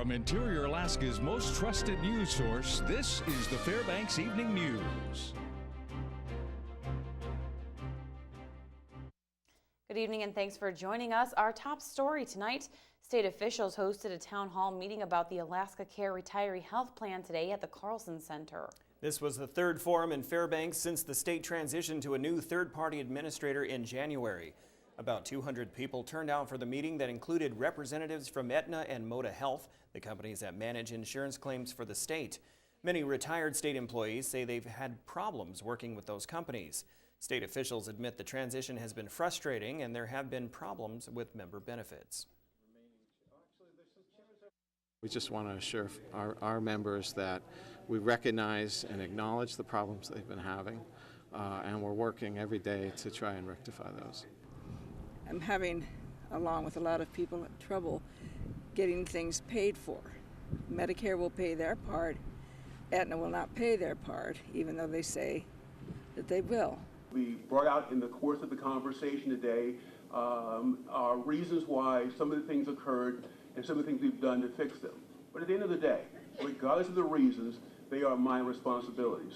From Interior Alaska's most trusted news source, this is the Fbx Evening News. Good evening and thanks for joining us. Our top story tonight, state officials hosted a town hall meeting about the Alaska Care Retiree Health Plan today at the Carlson Center. This was the third forum in Fairbanks since the state transitioned to a new third-party administrator in January. About 200 people turned out for the meeting that included representatives from Aetna and Moda Health, the companies that manage insurance claims for the state. Many retired state employees say they've had problems working with those companies. State officials admit the transition has been frustrating and there have been problems with member benefits. We just want to assure our members that we recognize and acknowledge the problems they've been having, and we're working every day to try and rectify those. I'm having, along with a lot of people, trouble getting things paid for. Medicare will pay their part, Aetna will not pay their part, even though they say that they will. We brought out in the course of the conversation today our reasons why some of the things occurred and some of the things we've done to fix them. But at the end of the day, regardless of the reasons, they are my responsibilities.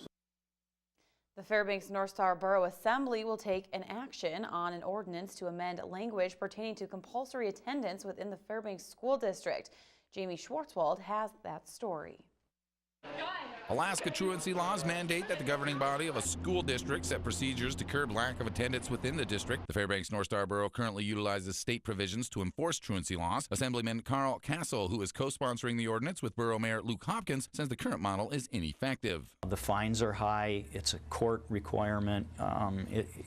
The Fairbanks North Star Borough Assembly will take an action on an ordinance to amend language pertaining to compulsory attendance within the Fairbanks School District. Jamie Schwartzwald has that story. Alaska truancy laws mandate that the governing body of a school district set procedures to curb lack of attendance within the district. The Fairbanks North Star Borough currently utilizes state provisions to enforce truancy laws. Assemblyman Carl Castle, who is co-sponsoring the ordinance with Borough Mayor Luke Hopkins, says the current model is ineffective. The fines are high. It's a court requirement.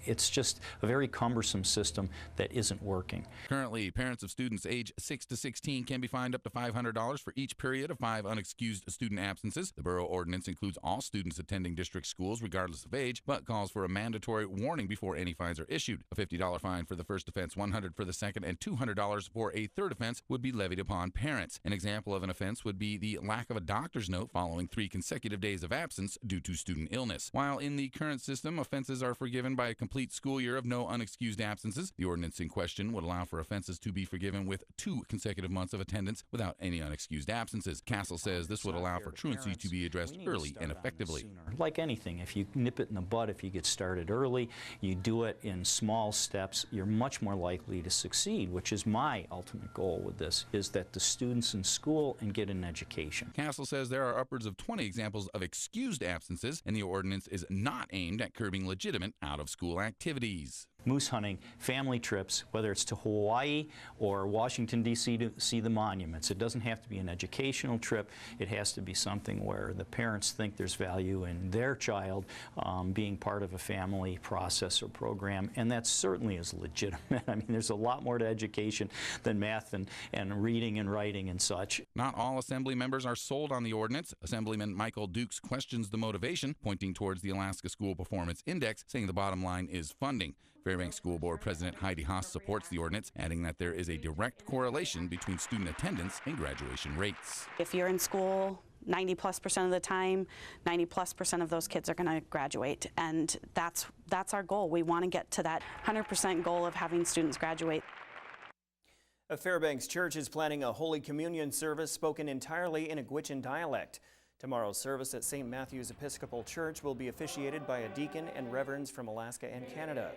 It's just a very cumbersome system that isn't working. Currently, parents of students age 6 to 16 can be fined up to $500 for each period of 5 unexcused student absences. The borough ordinance includes all students attending district schools regardless of age, but calls for a mandatory warning before any fines are issued. A $50 fine for the first offense, $100 for the second, and $200 for a third offense would be levied upon parents. An example of an offense would be the lack of a doctor's note following 3 consecutive days of absence due to student illness. While in the current system, offenses are forgiven by a complete school year of no unexcused absences, the ordinance in question would allow for offenses to be forgiven with 2 consecutive months of attendance without any unexcused absences. Castle says this would allow for truancy to be addressed early and effectively. Like anything, if you nip it in the bud, if you get started early, you do it in small steps, you're much more likely to succeed, which is my ultimate goal with this, is that the students in school and get an education. Castle says there are upwards of 20 examples of excused absences, and the ordinance is not aimed at curbing legitimate out-of-school activities. Moose hunting, family trips, whether it's to Hawaii or Washington, D.C. to see the monuments. It doesn't have to be an educational trip. It has to be something where the parents think there's value in their child being part of a family process or program, and that certainly is legitimate. I mean, there's a lot more to education than math and reading and writing and such. Not all Assembly members are sold on the ordinance. Assemblyman Michael Dukes questions the motivation, pointing towards the Alaska School Performance Index, saying the bottom line is funding. Fairbanks School Board President Heidi Haas supports the ordinance, adding that there is a direct correlation between student attendance and graduation rates. If you're in school 90+% of the time, 90+% of those kids are going to graduate, and that's our goal. We want to get to that 100% goal of having students graduate. A Fairbanks church is planning a Holy Communion service spoken entirely in a Gwich'in dialect. Tomorrow's service at St. Matthew's Episcopal Church will be officiated by a deacon and reverends from Alaska and Canada.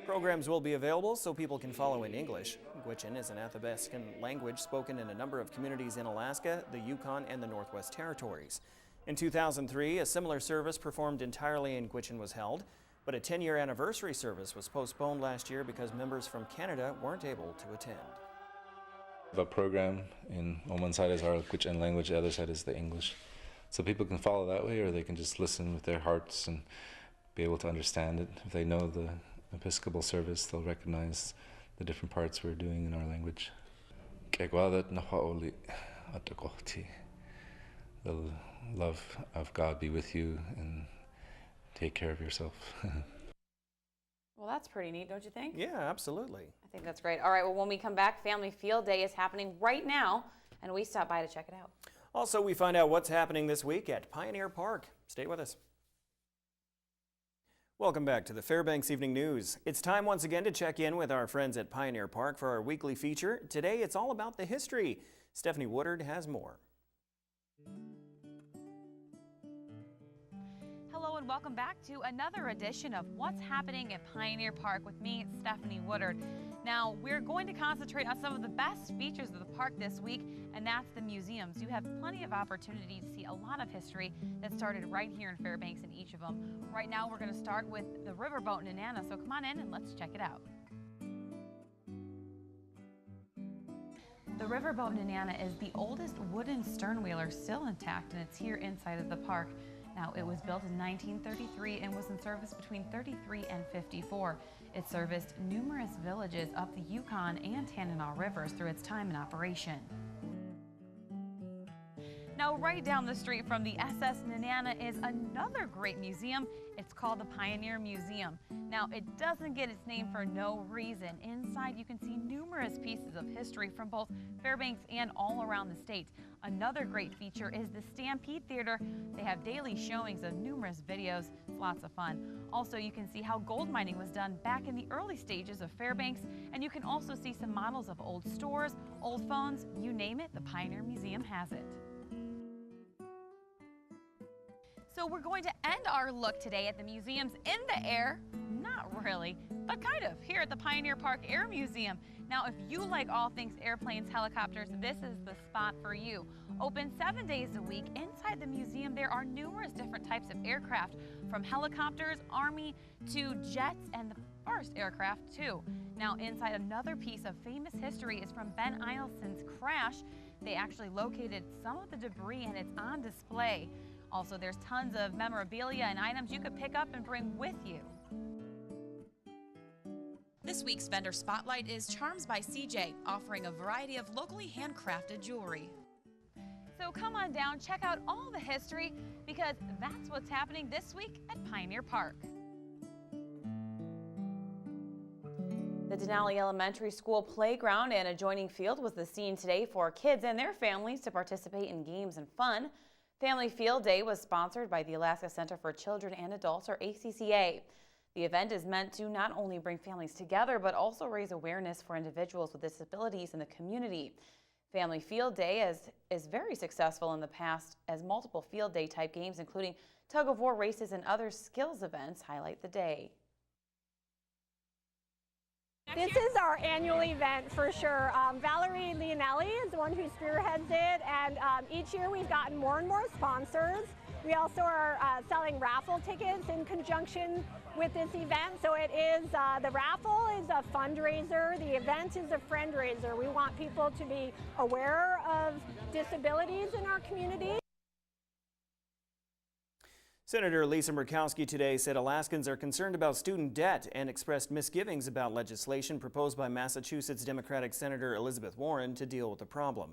Programs will be available so people can follow in English. Gwich'in is an Athabascan language spoken in a number of communities in Alaska, the Yukon, and the Northwest Territories. In 2003, a similar service performed entirely in Gwich'in was held, but a 10-year anniversary service was postponed last year because members from Canada weren't able to attend. The program on one side is our Gwich'in language, the other side is the English. So people can follow that way, or they can just listen with their hearts and be able to understand it. If they know the Episcopal service, they'll recognize the different parts we're doing in our language. The love of God be with you, and take care of yourself. Well, that's pretty neat, don't you think? Yeah, absolutely. I think that's great. All right, well, when we come back, Family Field Day is happening right now, and we stop by to check it out. Also, we find out what's happening this week at Pioneer Park. Stay with us. Welcome back to the Fbx Evening News. It's time once again to check in with our friends at Pioneer Park for our weekly feature. Today it's all about the history. Stephanie Woodard has more. Hello and welcome back to another edition of What's Happening at Pioneer Park with me, Stephanie Woodard. Now, we're going to concentrate on some of the best features of the park this week, and that's the museums. You have plenty of opportunity to see a lot of history that started right here in Fairbanks in each of them. Right now, we're going to start with the riverboat in Nana, so come on in and let's check it out. The riverboat in Nana is the oldest wooden sternwheeler still intact, and it's here inside of the park. Now, it was built in 1933 and was in service between 33 and 54. It serviced numerous villages up the Yukon and Tanana rivers through its time in operation. Now, right down the street from the SS Nenana is another great museum. It's called the Pioneer Museum. Now, it doesn't get its name for no reason. Inside, you can see numerous pieces of history from both Fairbanks and all around the state. Another great feature is the Stampede Theater. They have daily showings of numerous videos. It's lots of fun. Also, you can see how gold mining was done back in the early stages of Fairbanks, and you can also see some models of old stores, old phones, you name it, the Pioneer Museum has it. So we're going to end our look today at the museums in the air, not really, but kind of, here at the Pioneer Park Air Museum. Now, if you like all things airplanes, helicopters, this is the spot for you. Open 7 days a week, inside the museum there are numerous different types of aircraft, from helicopters, Army, to jets, and the first aircraft too. Now, inside, another piece of famous history is from Ben Eielson's crash. They actually located some of the debris and it's on display. Also, there's tons of memorabilia and items you could pick up and bring with you. This week's vendor spotlight is Charms by CJ, offering a variety of locally handcrafted jewelry. So come on down, check out all the history, because that's what's happening this week at Pioneer Park. The Denali Elementary School playground and adjoining field was the scene today for kids and their families to participate in games and fun. Family Field Day was sponsored by the Alaska Center for Children and Adults, or ACCA. The event is meant to not only bring families together, but also raise awareness for individuals with disabilities in the community. Family Field Day is very successful in the past, as multiple field day type games, including tug-of-war races and other skills events, highlight the day. This is our annual event for sure. Valerie Leonelli is the one who spearheads it, and each year we've gotten more and more sponsors. We also are selling raffle tickets in conjunction with this event. So it is, the raffle is a fundraiser, the event is a friend-raiser. We want people to be aware of disabilities in our community. Senator Lisa Murkowski today said Alaskans are concerned about student debt and expressed misgivings about legislation proposed by Massachusetts Democratic Senator Elizabeth Warren to deal with the problem.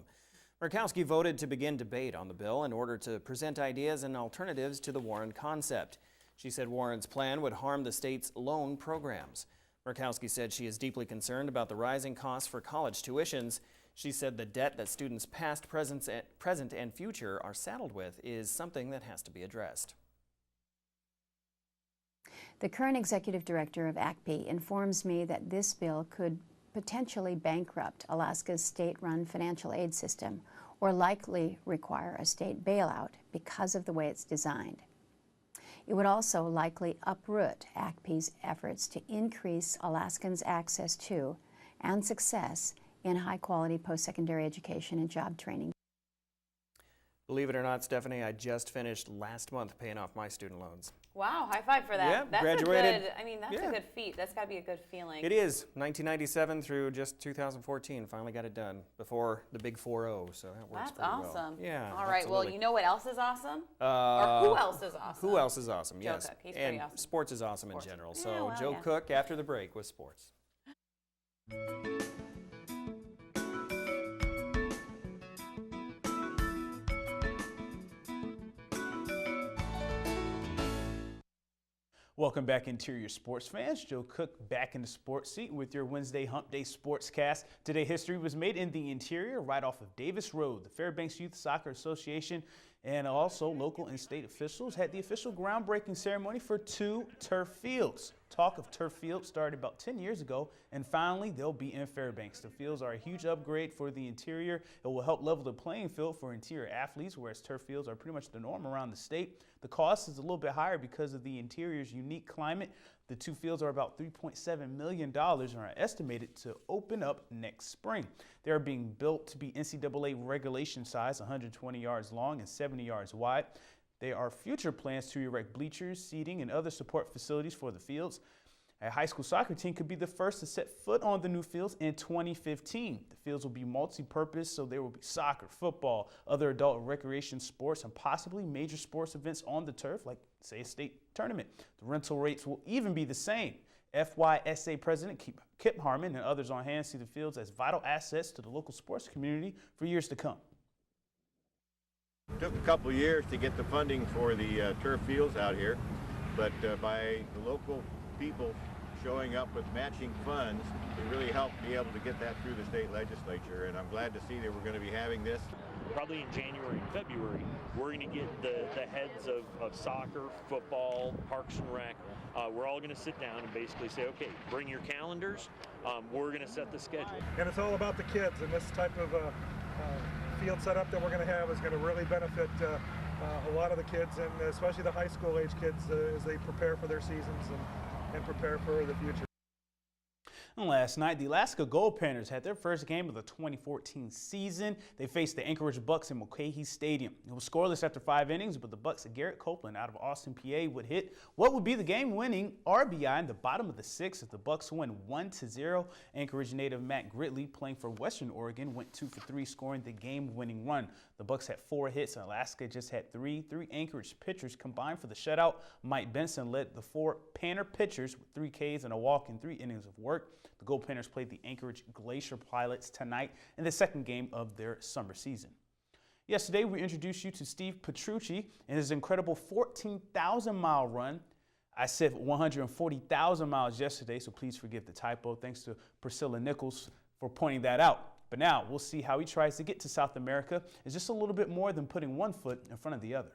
Murkowski voted to begin debate on the bill in order to present ideas and alternatives to the Warren concept. She said Warren's plan would harm the state's loan programs. Murkowski said she is deeply concerned about the rising costs for college tuitions. She said the debt that students past, present, and future are saddled with is something that has to be addressed. The current executive director of ACP informs me that this bill could potentially bankrupt Alaska's state-run financial aid system or likely require a state bailout because of the way it's designed. It would also likely uproot ACP's efforts to increase Alaskans' access to and success in high-quality post-secondary education and job training. Believe it or not, Stephanie, I just finished last month paying off my student loans. Wow, high five for that. Yeah, that's graduated. A good, I mean, that's a good feat. That's got to be a good feeling. It is. 1997 through just 2014. Finally got it done before the big 4-0, so that works pretty awesome. well. Yeah, all right, absolutely. well, you know what else is awesome? Or who else is awesome? Who else is awesome, Joe yes. Cook. He's and pretty awesome. Sports is awesome in general. So Yeah, well, Joe Cook after the break with sports. Welcome back, Interior sports fans. Joe Cook back in the sports seat with your Wednesday Hump Day Sportscast. Today, history was made in the Interior right off of Davis Road. The Fairbanks Youth Soccer Association and also local and state officials had the official groundbreaking ceremony for 2 turf fields. Talk of turf fields started about 10 years ago, and finally they'll be in Fairbanks. The fields are a huge upgrade for the Interior. It will help level the playing field for Interior athletes, whereas turf fields are pretty much the norm around the state. The cost is a little bit higher because of the Interior's unique climate. The 2 fields are about $3.7 million and are estimated to open up next spring. They are being built to be NCAA regulation size, 120 yards long and 70 yards wide. There are future plans to erect bleachers, seating, and other support facilities for the fields. A high school soccer team could be the first to set foot on the new fields in 2015. The fields will be multi-purpose, so there will be soccer, football, other adult recreation sports, and possibly major sports events on the turf, like, say, a state tournament. The rental rates will even be the same. FYSA President Kip Harmon and others on hand see the fields as vital assets to the local sports community for years to come. It took a couple years to get the funding for the turf fields out here, but by the local people showing up with matching funds, it really helped be able to get that through the state legislature, and I'm glad to see that we're going to be having this. Probably in January and February, we're going to get the heads of soccer, football, Parks and Rec. We're all going to sit down and basically say, okay, bring your calendars. We're going to set the schedule. And it's all about the kids, and this type of field setup that we're going to have is going to really benefit a lot of the kids, and especially the high school age kids as they prepare for their seasons and prepare for the future. And last night, the Alaska Gold Panthers had their first game of the 2014 season. They faced the Anchorage Bucks in Mulcahy Stadium. It was scoreless after 5 innings, but the Bucks at Garrett Copeland out of Austin, PA would hit what would be the game-winning RBI in the bottom of the 6th as the Bucks win 1-0. Anchorage native Matt Gridley, playing for Western Oregon, went 2 for 3, scoring the game-winning run. The Bucks had 4 hits, and Alaska just had 3. 3 Anchorage pitchers combined for the shutout. Mike Benson led the 4 Panther pitchers with 3 Ks and a walk in 3 innings of work. The Gold Panthers played the Anchorage Glacier Pilots tonight in the second game of their summer season. Yesterday, we introduced you to Steve Petrucci and his incredible 14,000-mile run. I said 140,000 miles yesterday, so please forgive the typo. Thanks to Priscilla Nichols for pointing that out. But now we'll see how he tries to get to South America. It's just a little bit more than putting one foot in front of the other.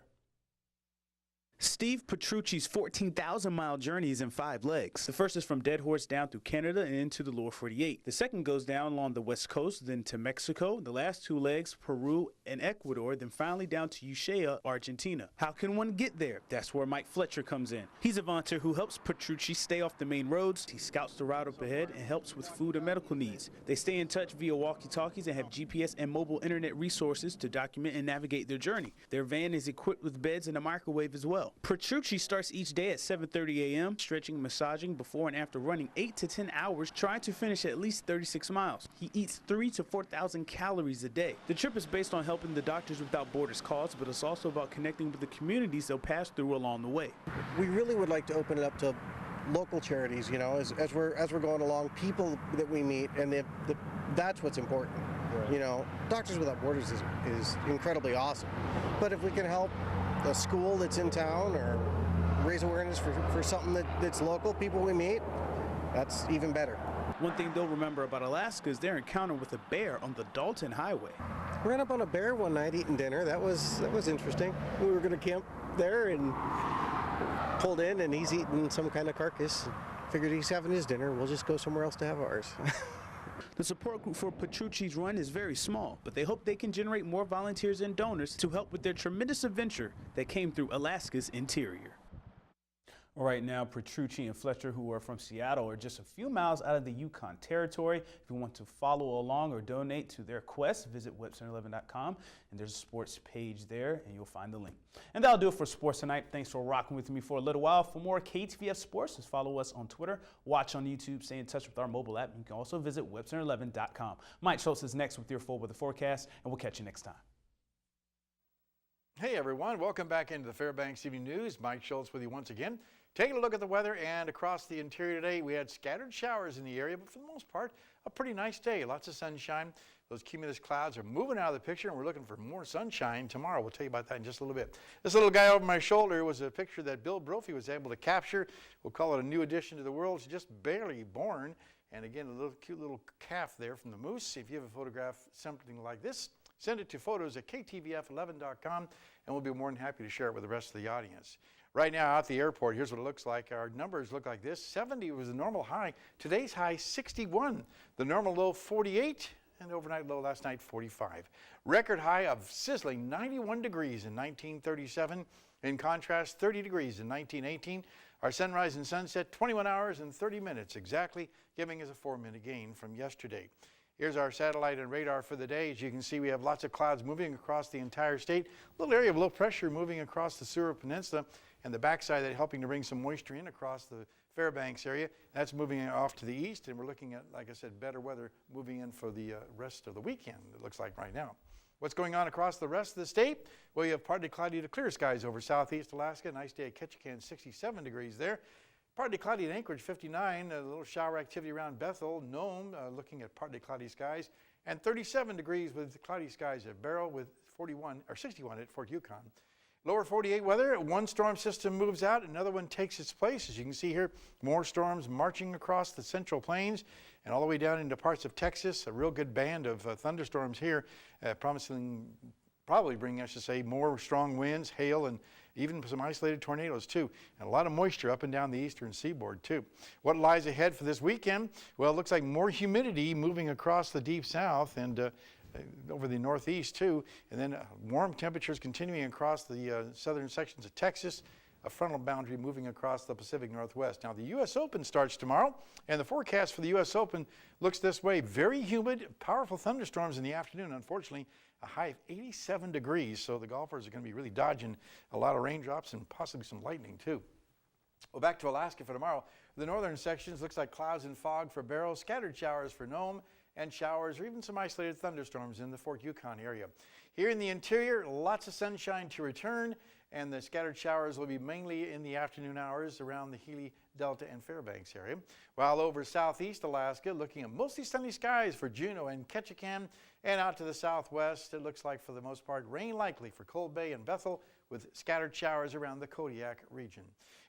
Steve Petrucci's 14,000-mile journey is in 5 legs. The first is from Dead Horse down through Canada and into the lower 48. The second goes down along the west coast, then to Mexico. The last 2 legs, Peru and Ecuador, then finally down to Ushuaia, Argentina. How can one get there? That's where Mike Fletcher comes in. He's a volunteer who helps Petrucci stay off the main roads. He scouts the route up ahead and helps with food and medical needs. They stay in touch via walkie-talkies and have GPS and mobile internet resources to document and navigate their journey. Their van is equipped with beds and a microwave as well. Petrucci starts each day at 7:30 a.m., stretching and massaging before and after running 8 to 10 hours, trying to finish at least 36 miles. He eats 3,000 to 4,000 calories a day. The trip is based on helping the Doctors Without Borders cause, but it's also about connecting with the communities they'll pass through along the way. We really would like to open it up to local charities, you know, as we're going along, people that we meet, and that's what's important. Right. You know, Doctors Without Borders is incredibly awesome, but if we can help a school that's in town or raise awareness for something that's local, people we meet, that's even better. One thing they'll remember about Alaska is their encounter with a bear on the Dalton Highway. We ran up on a bear one night eating dinner. That was interesting. We were going to camp there and pulled in, and he's eating some kind of carcass. Figured he's having his dinner. We'll just go somewhere else to have ours. The support group for Petrucci's run is very small, but they hope they can generate more volunteers and donors to help with their tremendous adventure that came through Alaska's interior. Right now, Petrucci and Fletcher, who are from Seattle, are just a few miles out of the Yukon Territory. If you want to follow along or donate to their quest, visit webcenter11.com, and there's a sports page there, and you'll find the link. And that'll do it for sports tonight. Thanks for rocking with me for a little while. For more KTVF sports, just follow us on Twitter, watch on YouTube, stay in touch with our mobile app. You can also visit webcenter11.com. Mike Schultz is next with your full weather forecast, and we'll catch you next time. Hey everyone, welcome back into the Fairbanks Evening News. Mike Schultz with you once again. Taking a look at the weather, and across the interior today, we had scattered showers in the area, but for the most part, a pretty nice day. Lots of sunshine. Those cumulus clouds are moving out of the picture, and we're looking for more sunshine tomorrow. We'll tell you about that in just a little bit. This little guy over my shoulder was a picture that Bill Brophy was able to capture. We'll call it a new addition to the world. It's just barely born. And again, a little cute little calf there from the moose. If you have a photograph, something like this, send it to photos@ktvf11.com, and we'll be more than happy to share it with the rest of the audience. Right now out at the airport, here's what it looks like. Our numbers look like this. 70 was the normal high. Today's high, 61. The normal low, 48. And the overnight low last night, 45. Record high of sizzling 91 degrees in 1937. In contrast, 30 degrees in 1918. Our sunrise and sunset, 21 hours and 30 minutes exactly, giving us a 4-minute gain from yesterday. Here's our satellite and radar for the day. As you can see, we have lots of clouds moving across the entire state. A little area of low pressure moving across the Seward Peninsula, and the backside of that helping to bring some moisture in across the Fairbanks area. That's moving off to the east, and we're looking at, like I said, better weather moving in for the rest of the weekend, it looks like right now. What's going on across the rest of the state? Well, you have partly cloudy to clear skies over southeast Alaska. Nice day at Ketchikan, 67 degrees there. Partly cloudy at Anchorage, 59. A little shower activity around Bethel. Nome, looking at partly cloudy skies. And 37 degrees with cloudy skies at Barrow, with 61 at Fort Yukon. Lower 48 weather, one storm system moves out, another one takes its place. As you can see here, more storms marching across the Central Plains and all the way down into parts of Texas. A real good band of thunderstorms here, promising, probably bringing, I should say, more strong winds, hail, and even some isolated tornadoes too. And a lot of moisture up and down the eastern seaboard too. What lies ahead for this weekend? Well, it looks like more humidity moving across the deep south and over the northeast too, and then warm temperatures continuing across the southern sections of Texas, a frontal boundary moving across the Pacific Northwest. Now the U.S. Open starts tomorrow, and the forecast for the U.S. Open looks this way. Very humid, powerful thunderstorms in the afternoon, unfortunately. A high of 87 degrees, so the golfers are going to be really dodging a lot of raindrops and possibly some lightning too. Well, back to Alaska for tomorrow. The northern sections looks like clouds and fog for Barrow, scattered showers for Nome, and showers or even some isolated thunderstorms in the Fort Yukon area. Here in the interior, lots of sunshine to return, and the scattered showers will be mainly in the afternoon hours around the Healy, Delta, and Fairbanks area. While over southeast Alaska, looking at mostly sunny skies for Juneau and Ketchikan, and out to the southwest, it looks like for the most part rain likely for Cold Bay and Bethel, with scattered showers around the Kodiak region.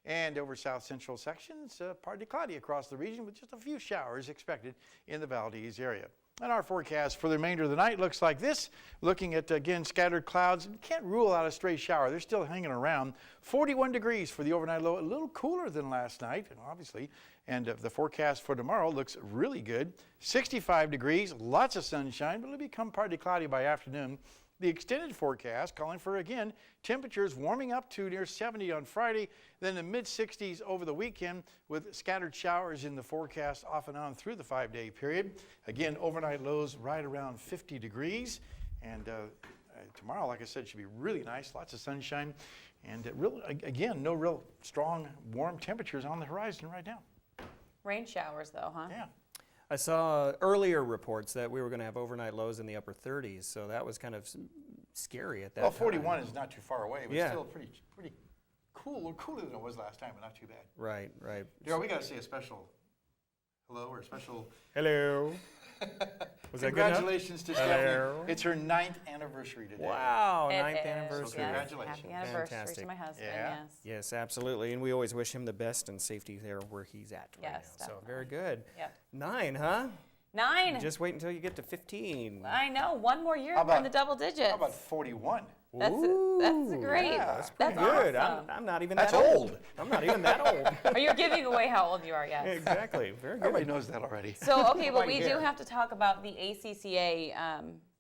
And over south central sections, partly cloudy across the region with just a few showers expected in the Valdez area. And our forecast for the remainder of the night looks like this. Looking at, again, scattered clouds. Can't rule out a stray shower. They're still hanging around. 41 degrees for the overnight low. A little cooler than last night, obviously. And the forecast for tomorrow looks really good. 65 degrees, lots of sunshine, but it'll become partly cloudy by afternoon. The extended forecast calling for, again, temperatures warming up to near 70 on Friday, then the mid-60s over the weekend with scattered showers in the forecast off and on through the 5-day period. Again, overnight lows right around 50 degrees. And tomorrow, like I said, should be really nice, lots of sunshine. And again, no real strong, warm temperatures on the horizon right now. Rain showers, though, huh? Yeah. I saw earlier reports that we were going to have overnight lows in the upper 30s, so that was kind of scary at that time. 41 is not too far away, but yeah. Still pretty cool, cooler than it was last time, but not too bad. Right. Daryl, we got to say a special hello or a special hello. Was that good enough? Congratulations to Stephanie. It's her 9th anniversary today. Wow, 9th anniversary. So congratulations. Happy anniversary Fantastic. to my husband, Yeah. yes. Yes, absolutely. And we always wish him the best and safety there where he's at right Yes, now. definitely. So very good. Yep. 9, huh? 9. Just wait until you get to 15. I know, one more year How we're in about- the double digits. How about 41? That's great. Yeah, that's pretty That's good. awesome. I'm not even That's that old. I'm not even that old. Are you giving away how old you are? Yes. Exactly. Very good. Everybody knows that already. So, okay, but Right we here. do have to talk about the ACCA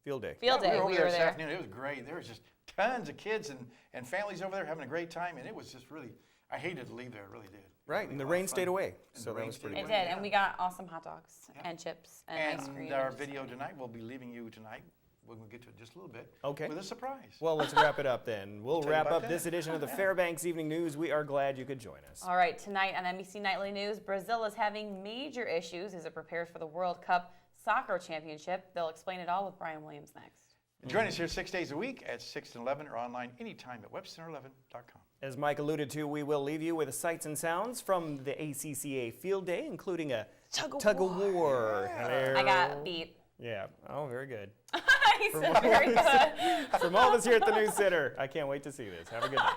Field day. Field day. We were over We there were this there. afternoon. It was great. There was just tons of kids and families over there having a great time, and it was just really, I hated to leave there, I really did. Right, and the rain stayed away, so that was pretty It good. did, and we got awesome hot dogs and chips and ice cream. And our video tonight, we'll be leaving you tonight. We'll get to it just a little bit. Okay. With a surprise. Well, let's wrap it up then. We'll tell you wrap about up that. this edition of the Fairbanks Evening News. We are glad you could join us. All right, tonight on NBC Nightly News, Brazil is having major issues as it prepares for the World Cup Soccer Championship. They'll explain it all with Brian Williams next. Join us here 6 days a week at 6 and 11 or online anytime at webcenter11.com. As Mike alluded to, we will leave you with sights and sounds from the ACCA Field Day, including a tug of war. Hello. I got beat. Yeah. Oh, very good. He said very good. From all of us here at the News Center, I can't wait to see this. Have a good night.